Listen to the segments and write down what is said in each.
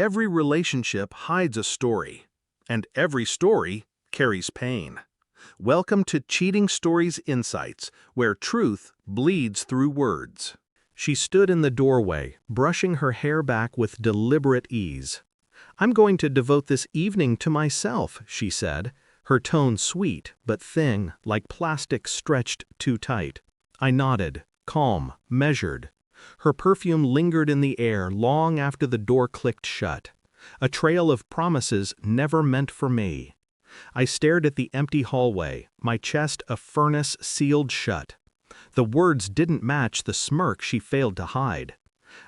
Every relationship hides a story, and every story carries pain. Welcome to Cheating Stories Insights, where truth bleeds through words. She stood in the doorway, brushing her hair back with deliberate ease. "I'm going to devote this evening to myself," she said, her tone sweet but thin, like plastic stretched too tight. I nodded, calm, measured. Her perfume lingered in the air long after the door clicked shut, a trail of promises never meant for me. I stared at the empty hallway, my chest a furnace sealed shut. The words didn't match the smirk she failed to hide.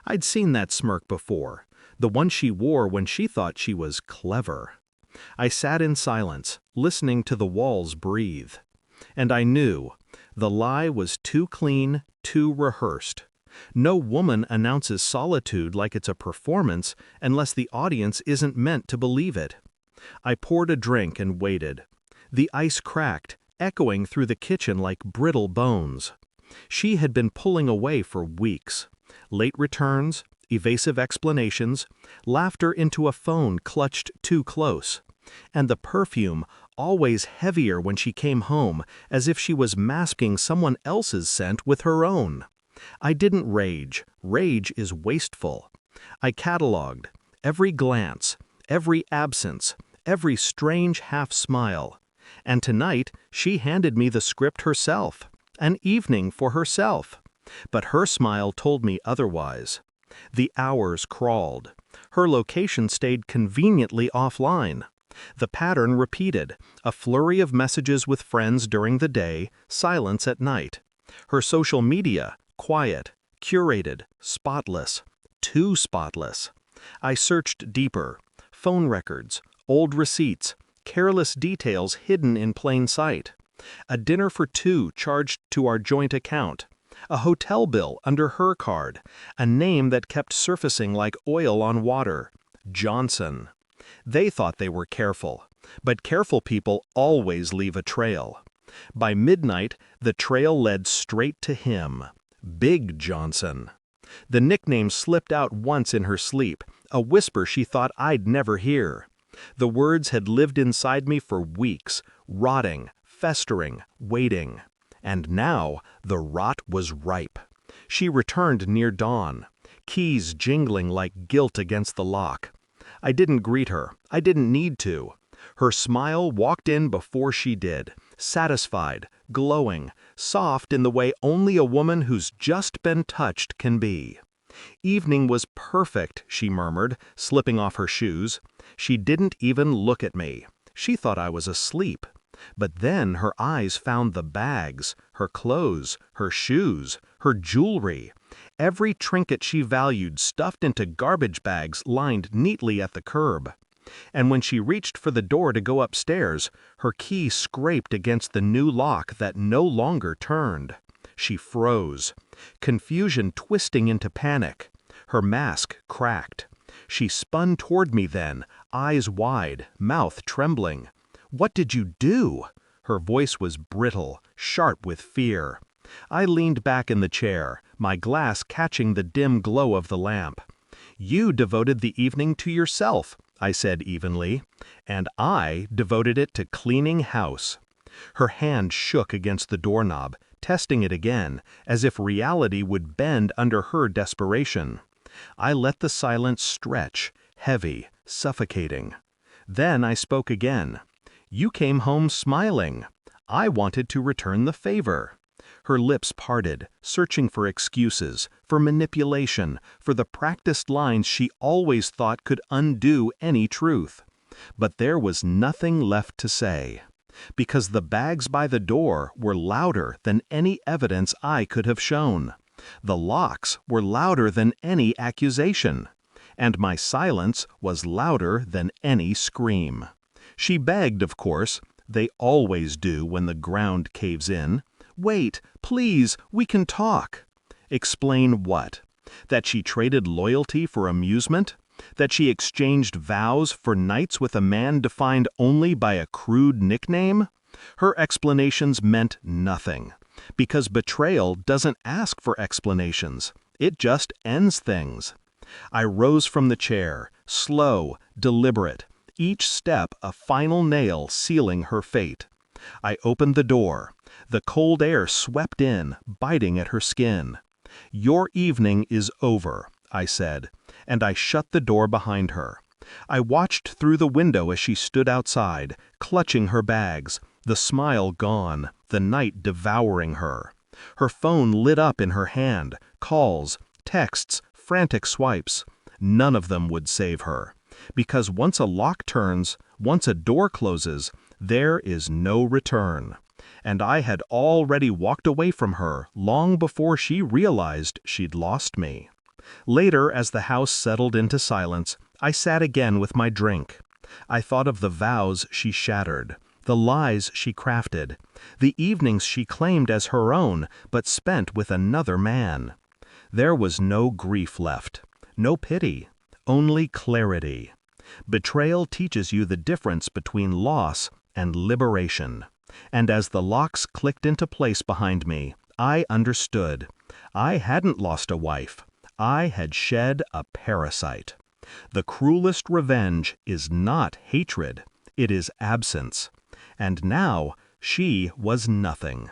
I'd seen that smirk before, the one she wore when she thought she was clever. I sat in silence, listening to the walls breathe. And I knew, the lie was too clean, too rehearsed. No woman announces solitude like it's a performance unless the audience isn't meant to believe it. I poured a drink and waited. The ice cracked, echoing through the kitchen like brittle bones. She had been pulling away for weeks. Late returns, evasive explanations, laughter into a phone clutched too close. And the perfume, always heavier when she came home, as if she was masking someone else's scent with her own. I didn't rage. Rage is wasteful. I catalogued every glance, every absence, every strange half-smile. And tonight, she handed me the script herself, an evening for herself. But her smile told me otherwise. The hours crawled. Her location stayed conveniently offline. The pattern repeated, a flurry of messages with friends during the day, silence at night. Her social media, quiet, curated, spotless, too spotless. I searched deeper. Phone records, old receipts, careless details hidden in plain sight. A dinner for two charged to our joint account. A hotel bill under her card. A name that kept surfacing like oil on water. Johnson. They thought they were careful, but careful people always leave a trail. By midnight, the trail led straight to him. Big Johnson. The nickname slipped out once in her sleep, a whisper she thought I'd never hear. The words had lived inside me for weeks, rotting, festering, waiting. And now the rot was ripe. She returned near dawn, keys jingling like guilt against the lock. I didn't greet her. I didn't need to. Her smile walked in before she did, satisfied, glowing, soft in the way only a woman who's just been touched can be. "Evening was perfect," she murmured, slipping off her shoes. She didn't even look at me. She thought I was asleep. But then her eyes found the bags, her clothes, her shoes, her jewelry. Every trinket she valued stuffed into garbage bags lined neatly at the curb. And when she reached for the door to go upstairs, her key scraped against the new lock that no longer turned. She froze, confusion twisting into panic. Her mask cracked. She spun toward me then, eyes wide, mouth trembling. "What did you do?" Her voice was brittle, sharp with fear. I leaned back in the chair, my glass catching the dim glow of the lamp. "You devoted the evening to yourself," I said evenly, "and I devoted it to cleaning house." Her hand shook against the doorknob, testing it again, as if reality would bend under her desperation. I let the silence stretch, heavy, suffocating. Then I spoke again. "You came home smiling. I wanted to return the favor." Her lips parted, searching for excuses, for manipulation, for the practiced lines she always thought could undo any truth. But there was nothing left to say, because the bags by the door were louder than any evidence I could have shown. The locks were louder than any accusation, and my silence was louder than any scream. She begged, of course. They always do when the ground caves in. "Wait, please, we can talk." Explain what? That she traded loyalty for amusement? That she exchanged vows for nights with a man defined only by a crude nickname? Her explanations meant nothing, because betrayal doesn't ask for explanations. It just ends things. I rose from the chair, slow, deliberate, each step a final nail sealing her fate. I opened the door. The cold air swept in, biting at her skin. "Your evening is over," I said, and I shut the door behind her. I watched through the window as she stood outside, clutching her bags, the smile gone, the night devouring her. Her phone lit up in her hand, calls, texts, frantic swipes. None of them would save her. Because once a lock turns, once a door closes, there is no return. And I had already walked away from her long before she realized she'd lost me. Later, as the house settled into silence, I sat again with my drink. I thought of the vows she shattered, the lies she crafted, the evenings she claimed as her own but spent with another man. There was no grief left, no pity, only clarity. Betrayal teaches you the difference between loss and liberation. And as the locks clicked into place behind me, I understood. I hadn't lost a wife. I had shed a parasite. The cruelest revenge is not hatred, it is absence. And now she was nothing.